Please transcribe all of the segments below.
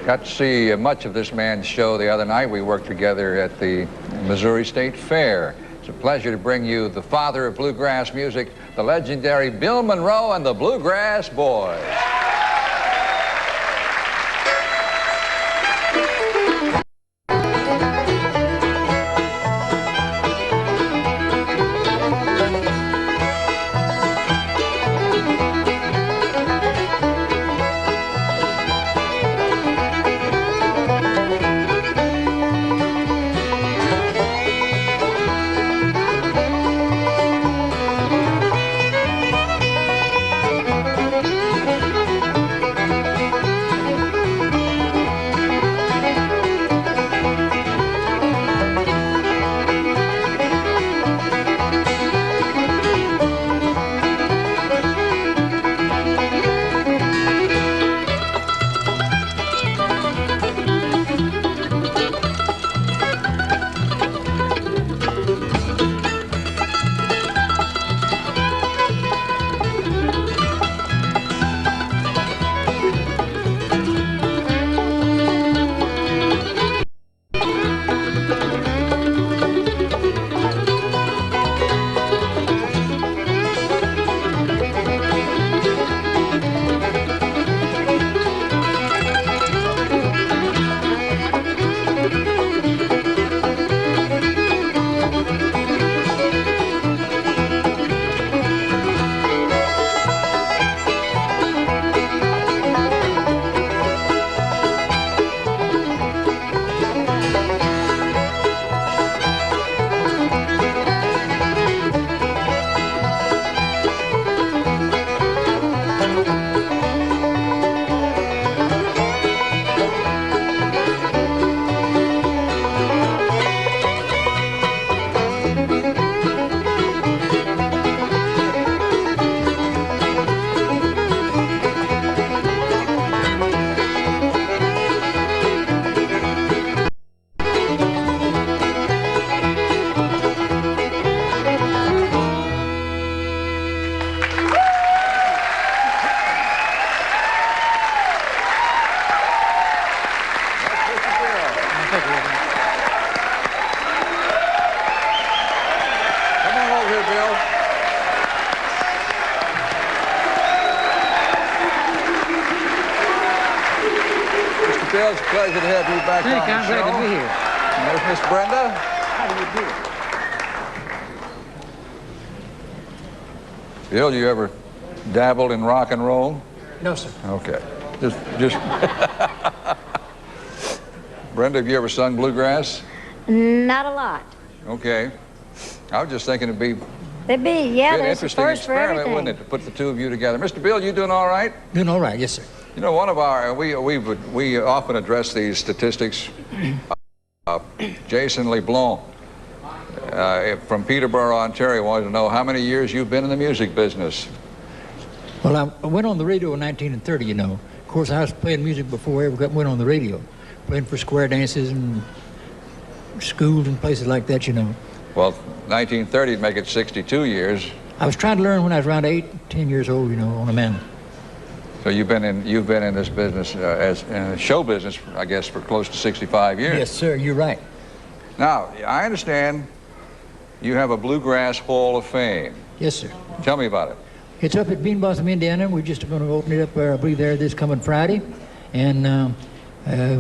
Got to see much of this man's show the other night. We worked together at the Missouri State Fair. It's a pleasure to bring you the father of bluegrass music, the legendary Bill Monroe and the Bluegrass Boys. Bill, it's a pleasure to have you back on the show. I'm glad to be here. And there's Miss Brenda. How do you do? Bill, you ever dabbled in rock and roll? No, sir. Okay. Just. Brenda, have you ever sung bluegrass? Not a lot. Okay. I was just thinking it'd be There'd be, yeah, an there's a interesting first for experiment, everything. wouldn't it, to put the two of you together? Mr. Bill, you doing all right? Doing all right, yes, sir. You know, one of our, we often address these statistics. Jason LeBlanc from Peterborough, Ontario, wanted to know how many years you've been in the music business. Well, I went on the radio in 1930, you know. Of course, I was playing music before I ever went on the radio. Playing for square dances and schools and places like that, you know. Well, 1930 would make it 62 years. I was trying to learn when I was around 8, 10 years old, you know, on a man. So you've been in this business as in show business, I guess, for close to 65 years. Yes, sir, you're right. Now, I understand you have a Bluegrass Hall of Fame. Yes, sir. Tell me about it. It's up at Bean Blossom, Indiana. We're just going to open it up, I believe, there this coming Friday. And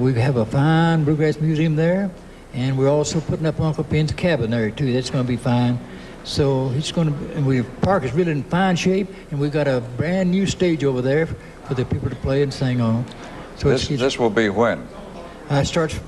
we have a fine bluegrass museum there. And we're also putting up Uncle Pen's cabin there, too. That's going to be fine. So it's going to be, and the park is really in fine shape. And we've got a brand new stage over there for the people to play and sing on. So this will be when? It starts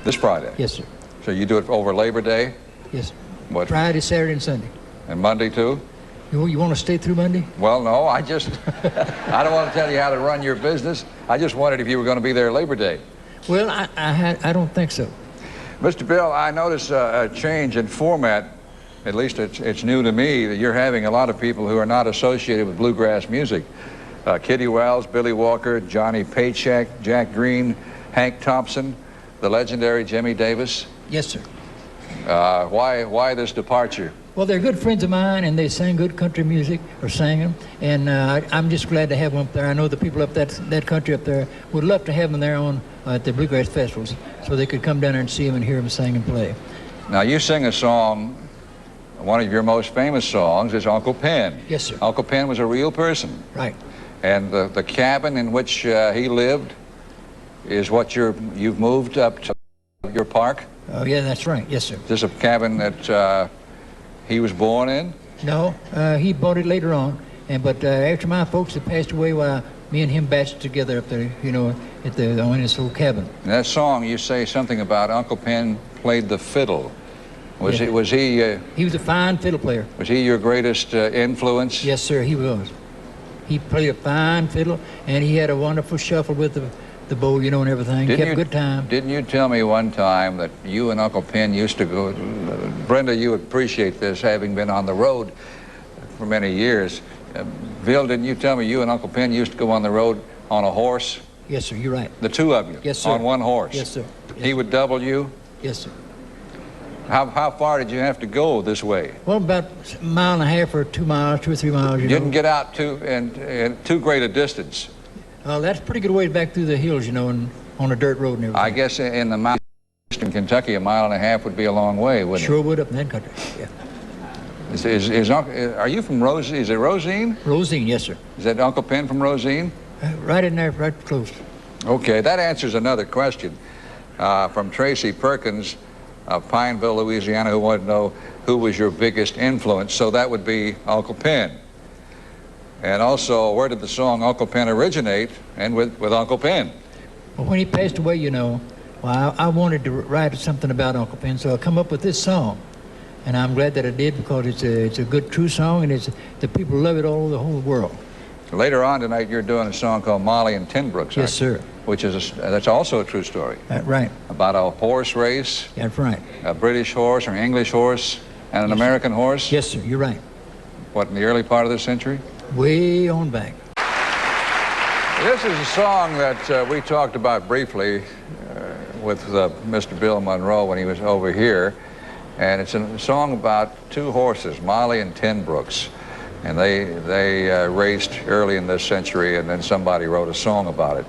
this Friday? Yes, sir. So you do it over Labor Day? Yes, sir. What? Friday, Saturday, and Sunday. And Monday, too? You want to stay through Monday? Well, no, I don't want to tell you how to run your business. I just wondered if you were going to be there Labor Day. Well, I don't think so. Mr. Bill, I notice a change in format. At least it's new to me that you're having a lot of people who are not associated with bluegrass music. Kitty Wells, Billy Walker, Johnny Paycheck, Jack Green, Hank Thompson, the legendary Jimmy Davis. Yes, sir. Why this departure? Well, they're good friends of mine, and they sing good country music, or sang them, and I'm just glad to have them up there. I know the people up that country up there would love to have them there on at the bluegrass festivals, so they could come down there and see them and hear them sing and play. Now, you sing a song, one of your most famous songs is Uncle Pen. Yes, sir. Uncle Pen was a real person. Right. And the cabin in which he lived is what you've moved up to your park? Oh, yeah, that's right. Yes, sir. Is this a cabin that he was born in? No, he bought it later on, but after my folks had passed away, me and him batched together up there, you know, on his little cabin. In that song, you say something about Uncle Pen played the fiddle. Was Yeah. he? He was a fine fiddle player. Was he your greatest influence? Yes, sir, he was. He played a fine fiddle, and he had a wonderful shuffle with the bow, you know, and everything. Kept a good time. Didn't you tell me one time that you and Uncle Pen used to go, Brenda, you appreciate this, having been on the road for many years. Bill, didn't you tell me you and Uncle Pen used to go on the road on a horse? Yes, sir, you're right. The two of you? Yes, sir. On one horse? Yes, sir. Yes, He would double you? Yes, sir. How far did you have to go this way? Well, about a mile and a half or 2 miles, 2 or 3 miles, You know. didn't get out in too great a distance. That's pretty good ways back through the hills, you know, and on a dirt road and everything. I guess in the mountains in Kentucky, a mile and a half would be a long way, wouldn't Sure would up in that country, yeah. Are you from Rosine? Is it Rosine? Rosine, yes, sir. Is that Uncle Pen from Rosine? Right in there, right close. Okay, that answers another question from Tracy Perkins of Pineville, Louisiana, who wanted to know who was your biggest influence. So that would be Uncle Pen. And also, where did the song Uncle Pen originate, and with Uncle Pen? Well, when he passed away, you know, well, I wanted to write something about Uncle Pen, so I come up with this song. And I'm glad that I did, because it's a good, true song, and the people love it all over the whole world. Later on tonight, you're doing a song called Molly and Tenbrooks, Yes, sir. Which is that's also a true story. Right. About a horse race, That's right. a British horse, or an English horse, and an American horse. Yes, sir, you're right. What, in the early part of the century? Way on back. This is a song that we talked about briefly with Mr. Bill Monroe when he was over here. And it's a song about two horses, Molly and Tenbrooks. And they raced early in this century, and then somebody wrote a song about it.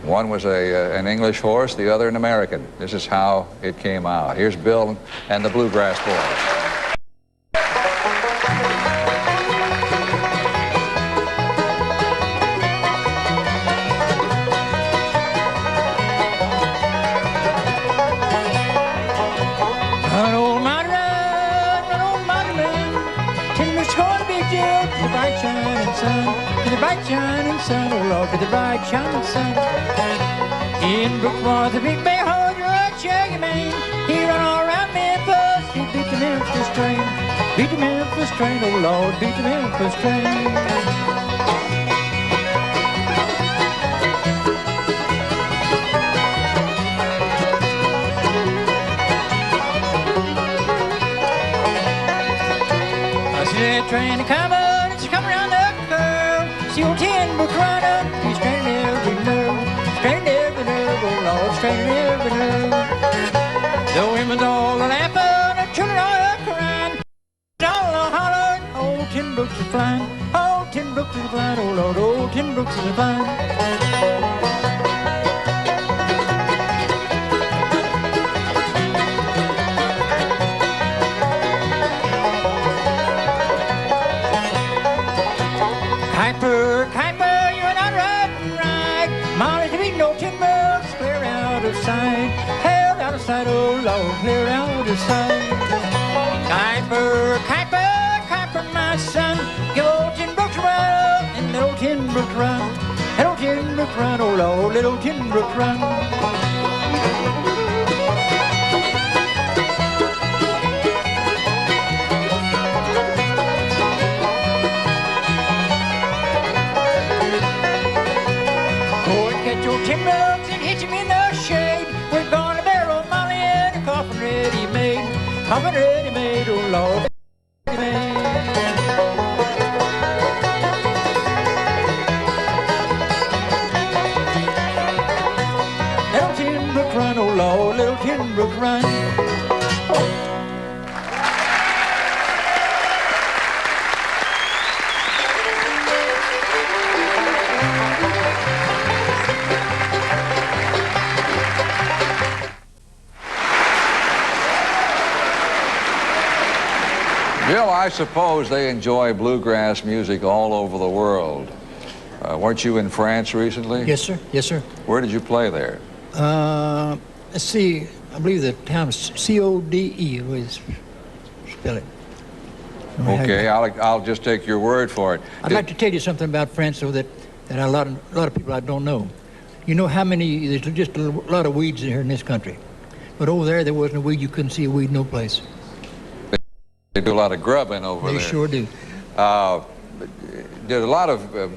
One was an English horse, the other an American. This is how it came out. Here's Bill and the Bluegrass Boys. Shining sun, oh Lord, to the bright shining sun. Tenbrooks was a big bay horse, a shaggy man. He run all around Memphis, he beat the Memphis train. Beat the Memphis train, oh Lord, beat the Memphis train. Train to come on, it's coming around the curve. See old Tenbrooks run up, he's straining every nerve. Straining every nerve, oh Lord, straining every nerve. The women's all laughing, the children all crying. All hollering, old Tenbrooks is flying. Old Tenbrooks is flying, oh Lord, old Tenbrooks is flying. Oh Lord, clear out of sight. Kuiper, Kuiper, Kuiper, my son, give old Tenbrooks a run, and little Tenbrooks run. Little Tenbrooks run, oh Lord, little Tenbrooks run. Go and get your Tenbrooks and hitch him in the shade. We're gonna barrel Molly in a coffin ready made. Coffin ready made, oh Lord, ready made. Little Tenbrooks run, oh Lord, little Tenbrooks run. Bill, I suppose they enjoy bluegrass music all over the world. Weren't you in France recently? Yes, sir. Yes, sir. Where did you play there? Let's see. I believe the town is C-O-D-E. Was spell it. Okay, I'll just take your word for it. I'd like to tell you something about France, though, that a lot of people I don't know. You know how many? There's just a lot of weeds here in this country, but over there wasn't a weed. You couldn't see a weed no place. They do a lot of grubbing over there. They sure do. Did a lot of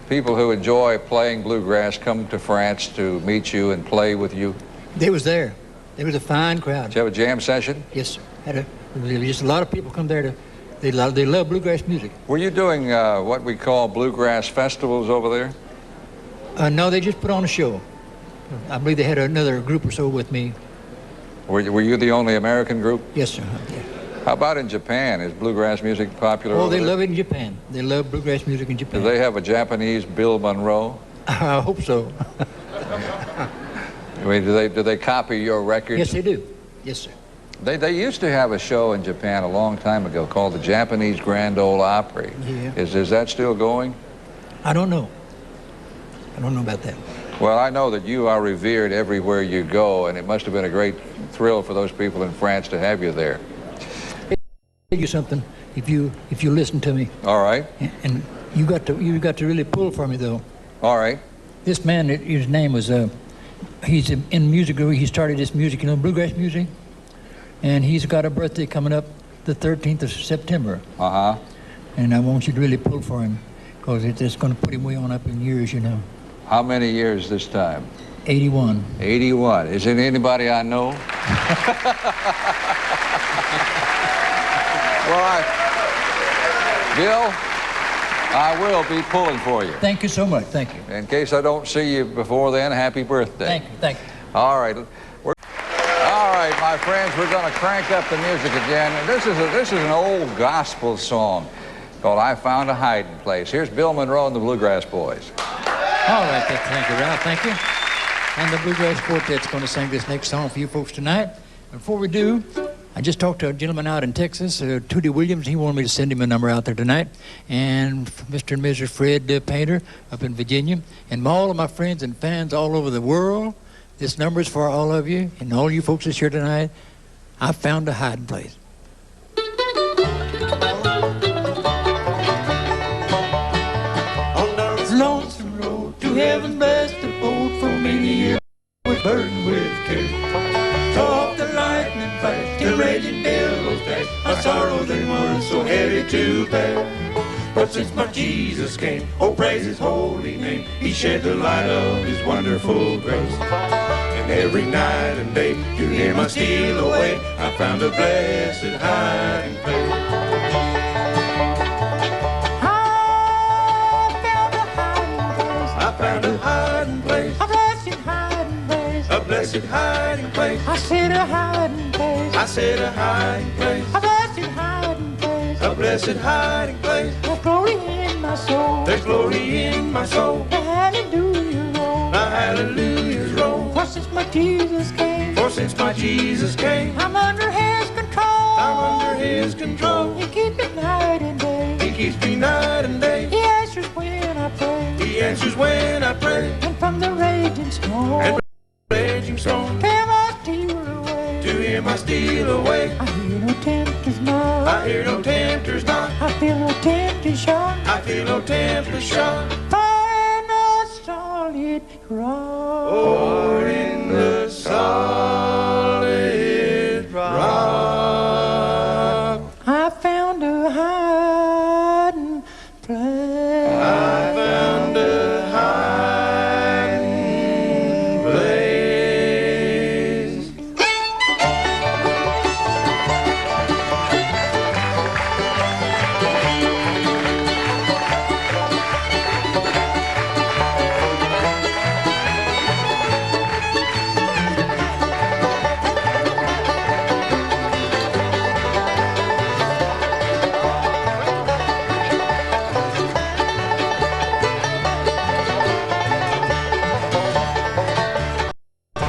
people who enjoy playing bluegrass come to France to meet you and play with you? They was there. There was a fine crowd. Did you have a jam session? Yes, sir. There was just a lot of people come there they love bluegrass music. Were you doing what we call bluegrass festivals over there? No, they just put on a show. I believe they had another group or so with me. Were you the only American group? Yes, sir. Yeah. How about in Japan? Is bluegrass music popular over they there? love it in Japan. They love bluegrass music in Japan. Do they have a Japanese Bill Monroe? I hope so. I mean, do they copy your records? Yes, they do. Yes, sir. They used to have a show in Japan a long time ago called the Japanese Grand Ole Opry. Yeah. Is that still going? I don't know. I don't know about that. Well, I know that you are revered everywhere you go, and it must have been a great thrill for those people in France to have you there. I'll tell you something. If you listen to me. All right. And you got to really pull for me though. All right. This man, his name was he's in music. He started this music, bluegrass music, and he's got a birthday coming up the 13th of September. Uh-huh. And I want you to really pull for him, because it's going to put him way on up in years, How many years this time? 81. 81. Is it anybody I know? Well, Bill, I will be pulling for you. Thank you so much. Thank you. In case I don't see you before then, happy birthday. Thank you. Thank you. All right. All right, my friends, we're going to crank up the music again. This is an old gospel song called I Found a Hiding Place. Here's Bill Monroe and the Bluegrass Boys. All right. Thank you, Ralph. Thank you. And the Bluegrass Quartet's going to sing this next song for you folks tonight. Before we do, I just talked to a gentleman out in Texas, Tootie Williams. He wanted me to send him a number out there tonight. And Mr. and Mrs. Fred Painter up in Virginia. And all of my friends and fans all over the world, this number is for all of you. And all you folks that's here tonight, I found a hiding place. On the lonesome road to heaven, blessed abode for many years, was burdened with care. Talk the lightning flash, till raging billows dash. My sorrows they were so heavy to bear. But since my Jesus came, oh praise His holy name, He shed the light of His wonderful grace. And every night and day, to Him I steal away. I found a blessed hiding place. I found a hiding place. A blessed hiding place. A blessed hiding place. I said a hiding place. I said a hiding place. A blessed hiding place. A blessed hiding place. There's glory in my soul. There's glory in my soul. The hallelujah roll. The hallelujahs roll. For since my Jesus came. For since my Jesus came. I'm under His control. I'm under His control. He keeps me night and day. He keeps me night and day. He answers when I pray. He answers when I pray. And from the raging storm. And raging storm. To Him I steal away. To Him I steal away. I hear no tempter's knock. I hear no tempter's knock. I feel no temptation. I feel no temptation. For in the solid rock. Or in the solid rock. I found a hiding place. I found a hiding place.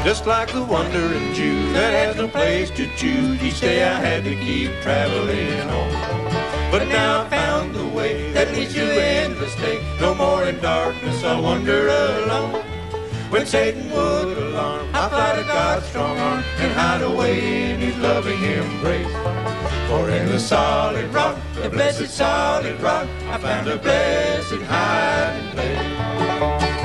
Just like the wandering Jew that has no place to choose. Each day I had to keep traveling on. But now I found the way that leads to endless day. No more in darkness I'll wander alone. When Satan would alarm, I fly to God's strong arm and hide away in his loving embrace. For in the solid rock, the blessed solid rock, I found a blessed hiding place.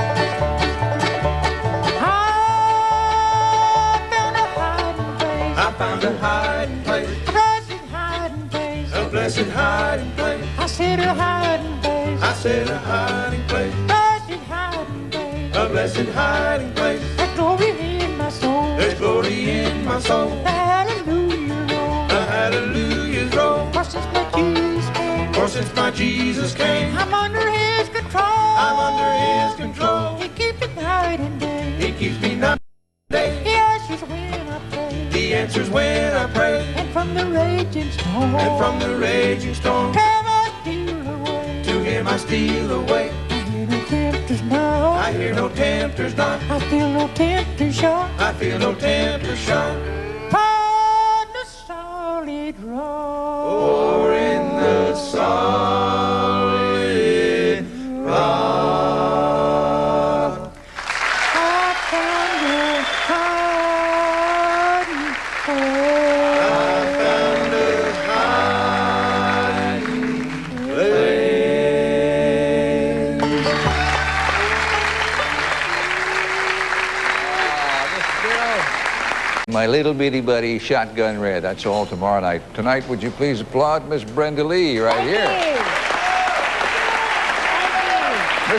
I found a hiding place. A blessed hiding place. A blessed hiding place. I said a hiding place. I said a hiding place. Blessed hiding place. A blessed hiding place. There's glory in my soul. There's glory in my soul. The hallelujah roll. The hallelujahs roll. For since my Jesus came. For since my Jesus came. I'm under his control. I'm under his control. He keeps me night and day. He keeps me night and day. He answers when I pray. He answers when I pray. And from the raging storm. And from the raging storm. To him I steal away. To him I steal away. I hear no tempter's knock. I hear no tempter's knock. I feel no tempter's shot. I feel no tempter's shot. On the solid rock. Or in the solid rock. I found a hiding place. I found a hiding place. My little bitty buddy, Shotgun Red. That's all tomorrow night. Tonight, would you please applaud Miss Brenda Lee right Thank here. you. Thank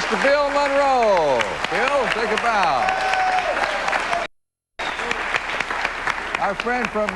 Mr. Bill Monroe. Bill, take a bow. Our friend from